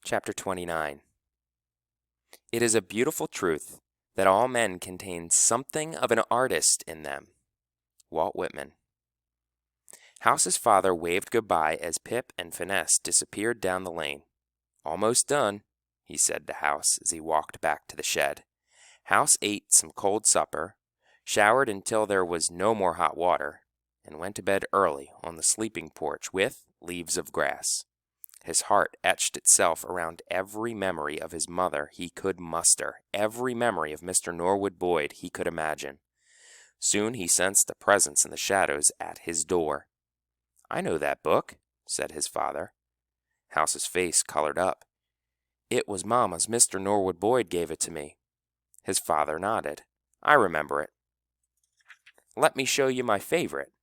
Chapter 29. It is a beautiful truth that all men contain something of an artist in them. Walt Whitman. House's father waved goodbye as Pip and Finesse disappeared down the lane. "Almost done," he said to House as he walked back to the shed. House ate some cold supper, showered until there was no more hot water, and went to bed early on the sleeping porch with Leaves of Grass. His heart etched itself around every memory of his mother he could muster, every memory of Mr. Norwood Boyd he could imagine. Soon he sensed a presence in the shadows at his door. "I know that book," said his father. House's face colored up. "It was Mama's. Mr. Norwood Boyd gave it to me." His father nodded. "I remember it." "Let me show you my favorite."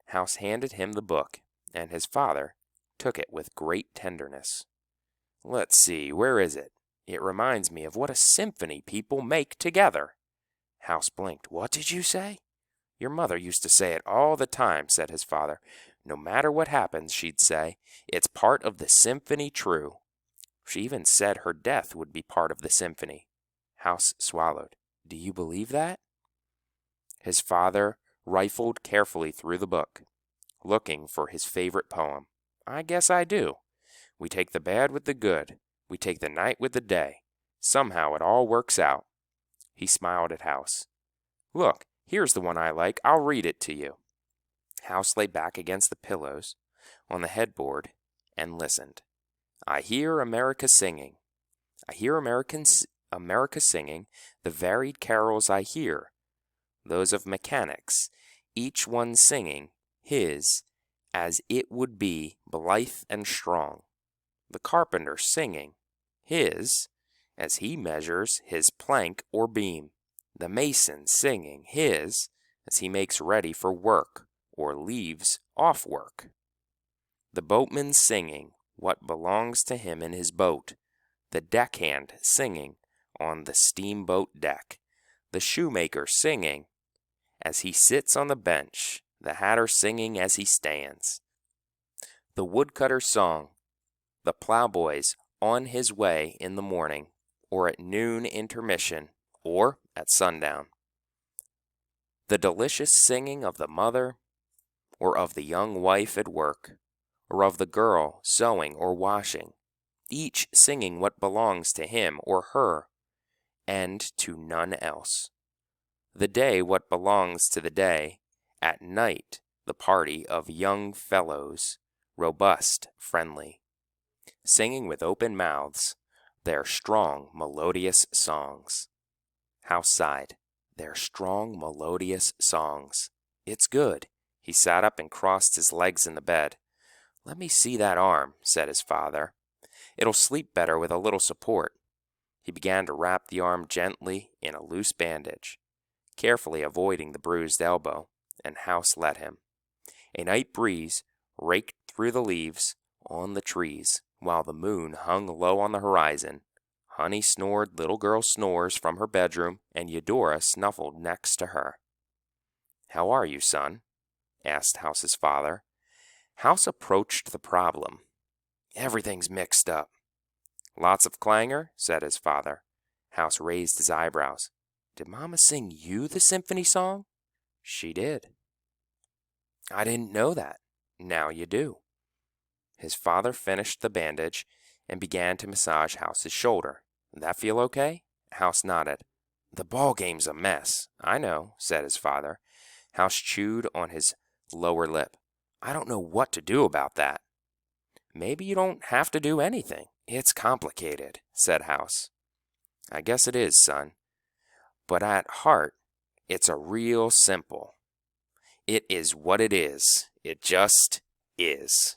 House handed him the book, and his father took it with great tenderness. "Let's see, where is it? It reminds me of what a symphony people make together." House blinked. "What did you say?" "Your mother used to say it all the time," said his father. "No matter what happens," she'd say, "it's part of the symphony true." She even said her death would be part of the symphony. House swallowed. "Do you believe that?" His father rifled carefully through the book, looking for his favorite poem. "I guess I do. We take the bad with the good. We take the night with the day. Somehow it all works out." He smiled at House. "Look, here's the one I like. I'll read it to you." House lay back against the pillows on the headboard and listened. "I hear America singing. I hear America singing the varied carols I hear, those of mechanics, each one singing his as it would be blithe and strong. The carpenter singing his as he measures his plank or beam. The mason singing his as he makes ready for work or leaves off work. The boatman singing what belongs to him in his boat. The deckhand singing on the steamboat deck. The shoemaker singing as he sits on the bench. The hatter singing as he stands. The woodcutter's song. The plowboy's on his way in the morning, or at noon intermission, or at sundown. The delicious singing of the mother, or of the young wife at work, or of the girl sewing or washing, each singing what belongs to him or her, and to none else. The day what belongs to the day, at night the party of young fellows, robust, friendly, singing with open mouths their strong, melodious songs." House sighed. "Their strong, melodious songs. It's good." He sat up and crossed his legs in the bed. "Let me see that arm," said his father. "It'll sleep better with a little support." He began to wrap the arm gently in a loose bandage, carefully avoiding the bruised elbow, and House let him. A night breeze raked through the leaves on the trees, while the moon hung low on the horizon. Honey snored little girl snores from her bedroom, and Eudora snuffled next to her. "How are you, son?" asked House's father. House approached the problem. "Everything's mixed up." "Lots of clangor?" said his father. House raised his eyebrows. "Did Mama sing you the symphony song?" "She did." "I didn't know that. Now you do." His father finished the bandage and began to massage House's shoulder. "That feel okay?" House nodded. "The ball game's a mess." "I know," said his father. House chewed on his lower lip. "I don't know what to do about that." "Maybe you don't have to do anything. It's complicated," said House. "I guess it is, son. But at heart, it's a real simple. It is what it is. It just is.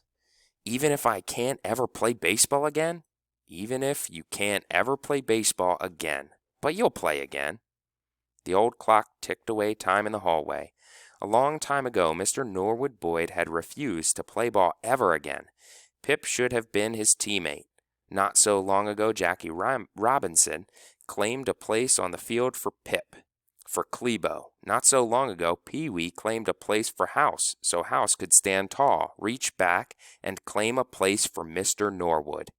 Even if I can't ever play baseball again, even if you can't ever play baseball again, but you'll play again." The old clock ticked away time in the hallway. A long time ago, Mr. Norwood Boyd had refused to play ball ever again. Pip should have been his teammate. Not so long ago, Jackie Robinson claimed a place on the field for Pip. For Clebo. Not so long ago, Pee-wee claimed a place for House, so House could stand tall, reach back, and claim a place for Mr. Norwood.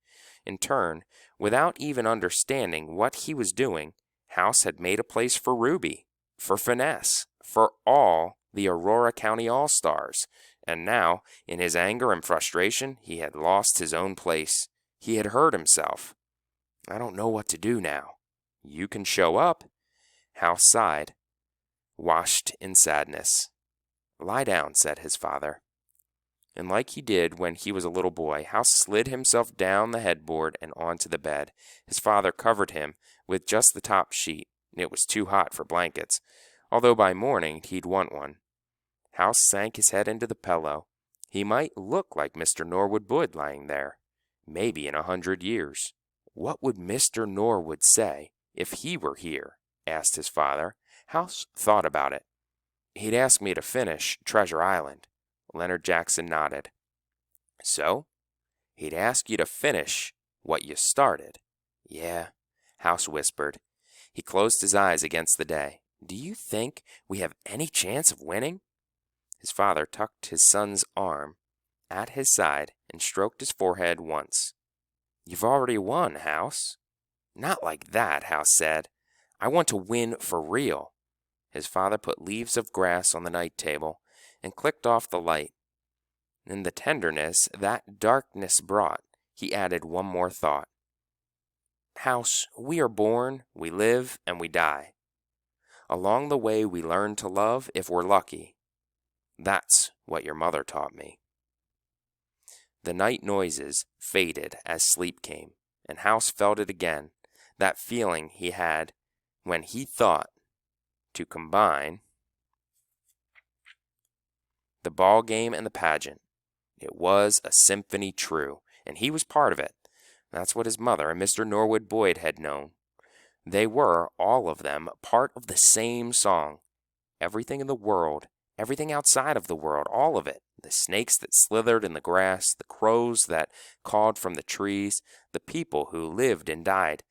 In turn, without even understanding what he was doing, House had made a place for Ruby, for Finesse, for all the Aurora County All-Stars, and now, in his anger and frustration, he had lost his own place. He had hurt himself. I don't know what to do now. You can show up. House sighed, washed in sadness. Lie down, said his father. And like he did when he was a little boy, House slid himself down the headboard and onto the bed. His father covered him with just the top sheet. It was too hot for blankets, although by morning he'd want one. House sank his head into the pillow. He might look like Mr. Norwood Wood lying there, maybe in 100 years. What would Mr. Norwood say if he were here? Asked his father. House thought about it. He'd ask me to finish Treasure Island. Leonard Jackson nodded. So? He'd ask you to finish what you started. Yeah, House whispered. He closed his eyes against the day. Do you think we have any chance of winning? His father tucked his son's arm at his side and stroked his forehead once. You've already won, House. Not like that, House said. I want to win for real. His father put leaves of grass on the night table and clicked off the light. In the tenderness that darkness brought, he added one more thought. House, we are born, we live, and we die. Along the way we learn to love if we're lucky. That's what your mother taught me. The night noises faded as sleep came, and House felt it again, that feeling he had when he thought to combine the ball game and the pageant. It was a symphony true, and he was part of it. That's what his mother and Mr. Norwood Boyd had known. They were, all of them, part of the same song. Everything in the world, everything outside of the world, all of it. The snakes that slithered in the grass, the crows that cawed from the trees, the people who lived and died,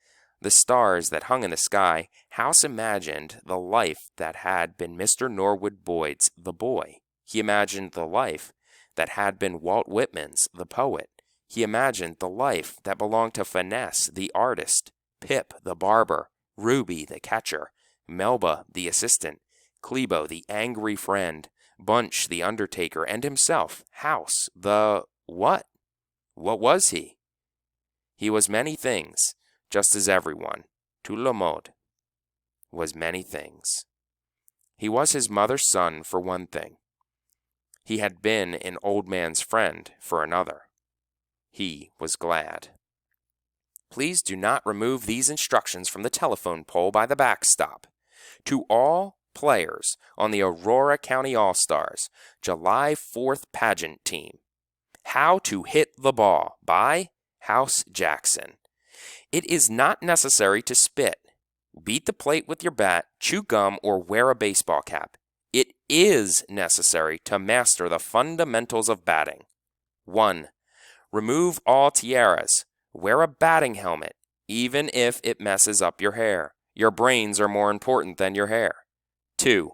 the stars that hung in the sky. House imagined the life that had been Mr. Norwood Boyd's, the boy. He imagined the life that had been Walt Whitman's, the poet. He imagined the life that belonged to Finesse, the artist, Pip, the barber, Ruby, the catcher, Melba, the assistant, Clebo, the angry friend, Bunch, the undertaker, and himself, House, the what? What was he? He was many things, just as everyone, tout le monde, was many things. He was his mother's son for one thing. He had been an old man's friend for another. He was glad. Please do not remove these instructions from the telephone pole by the backstop. To all players on the Aurora County All-Stars, July 4th pageant team. How to Hit the Ball by House Jackson. It is not necessary to spit, beat the plate with your bat, chew gum, or wear a baseball cap. It is necessary to master the fundamentals of batting. 1. Remove all tiaras. Wear a batting helmet, even if it messes up your hair. Your brains are more important than your hair. 2.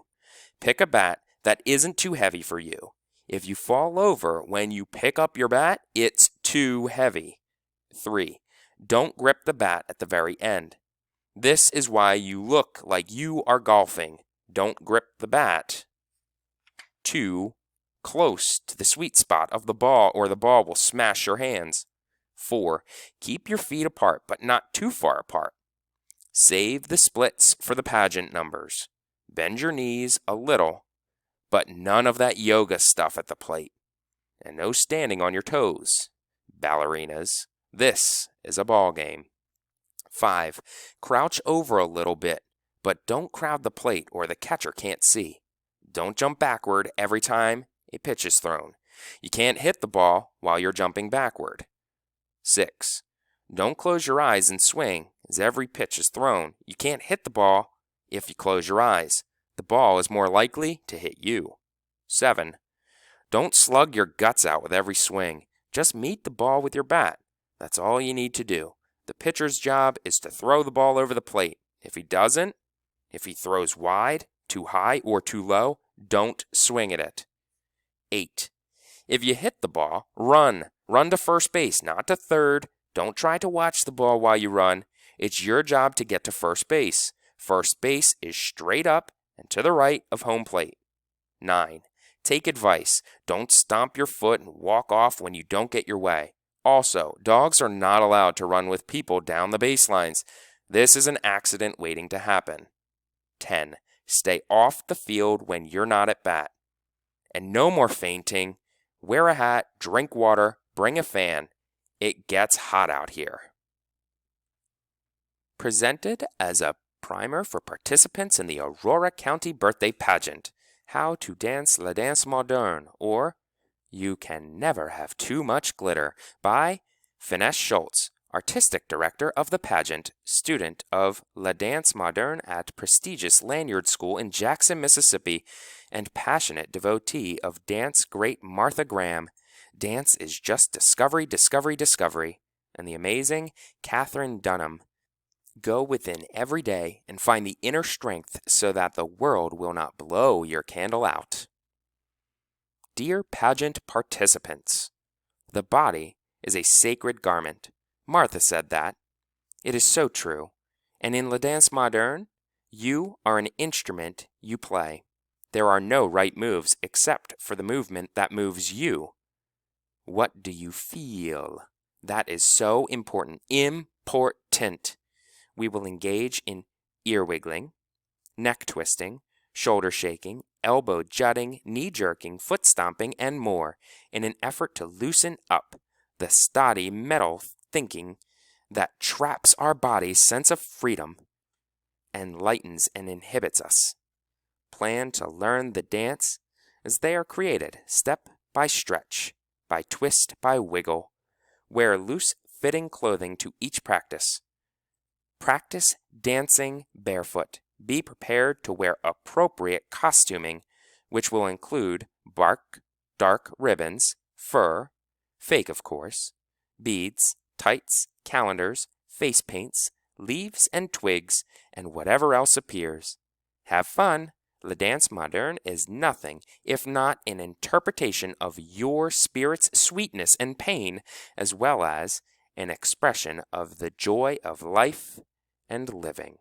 Pick a bat that isn't too heavy for you. If you fall over when you pick up your bat, it's too heavy. 3. Don't grip the bat at the very end. This is why you look like you are golfing. Don't grip the bat too close to the sweet spot of the ball or the ball will smash your hands. 4. Keep your feet apart, but not too far apart. Save the splits for the pageant numbers. Bend your knees a little, but none of that yoga stuff at the plate. And no standing on your toes. Ballerinas, this is a ball game. 5. Crouch over a little bit, but don't crowd the plate or the catcher can't see. Don't jump backward every time a pitch is thrown. You can't hit the ball while you're jumping backward. 6. Don't close your eyes and swing as every pitch is thrown. You can't hit the ball if you close your eyes. The ball is more likely to hit you. 7. Don't slug your guts out with every swing. Just meet the ball with your bat. That's all you need to do. The pitcher's job is to throw the ball over the plate. If he doesn't, if he throws wide, too high, or too low, don't swing at it. 8. If you hit the ball, run. Run to first base, not to third, Don't try to watch the ball while you run. It's your job to get to first base. First base is straight up and to the right of home plate. 9. Take advice. Don't stomp your foot and walk off when you don't get your way. Also, dogs are not allowed to run with people down the baselines. This is an accident waiting to happen. 10. Stay off the field when you're not at bat. And no more fainting. Wear a hat, drink water, bring a fan. It gets hot out here. Presented as a primer for participants in the Aurora County Birthday Pageant, How to Dance La Danse Moderne, or You Can Never Have Too Much Glitter, by Finesse Schultz, Artistic Director of the pageant, student of La Danse Moderne at prestigious Lanyard School in Jackson, Mississippi, and passionate devotee of dance great Martha Graham. Dance is just discovery, discovery, discovery. And the amazing Katherine Dunham. Go within every day and find the inner strength so that the world will not blow your candle out. Dear pageant participants, the body is a sacred garment. Martha said that. It is so true. And in La Danse Moderne, you are an instrument you play. There are no right moves except for the movement that moves you. What do you feel? That is so important. Important. We will engage in ear wiggling, neck twisting, shoulder shaking, elbow jutting, knee jerking, foot stomping, and more in an effort to loosen up the stodgy metal thinking that traps our body's sense of freedom and lightens and inhibits us. Plan to learn the dance as they are created, step by stretch, by twist, by wiggle. Wear loose-fitting clothing to each practice. Practice dancing barefoot. Be prepared to wear appropriate costuming, which will include dark ribbons, fur, fake of course, beads, tights, calendars, face paints, leaves and twigs, and whatever else appears. Have fun. La Danse Moderne is nothing if not an interpretation of your spirit's sweetness and pain, as well as an expression of the joy of life and living.